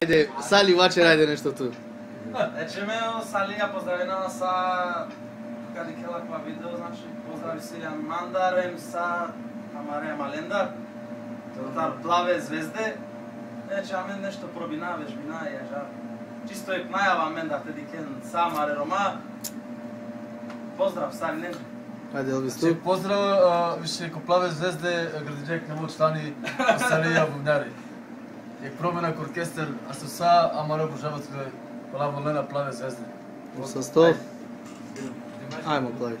Ajde, Sali Vačer, ajde nešto tu. Znači, mene Salija pozdravljena sa kada kelakva video, znači pozdravi se Jan Mandarem sa Marija Malendar, tar plave zvezde. Znači, a men nešto probinave, žbinaje, žar. Čisto je najava men da tedy ken Samare Roma. Pozdrav, stari Nenđe. Ajde, Elvis tu. Pozdrav, više ko plave zvezde, градиджек не може члани Салия бубняри. Як промена оркестър, а със са Амаро обожават голяма лена плаве звезде. Sa 100. Ajmo, plavi.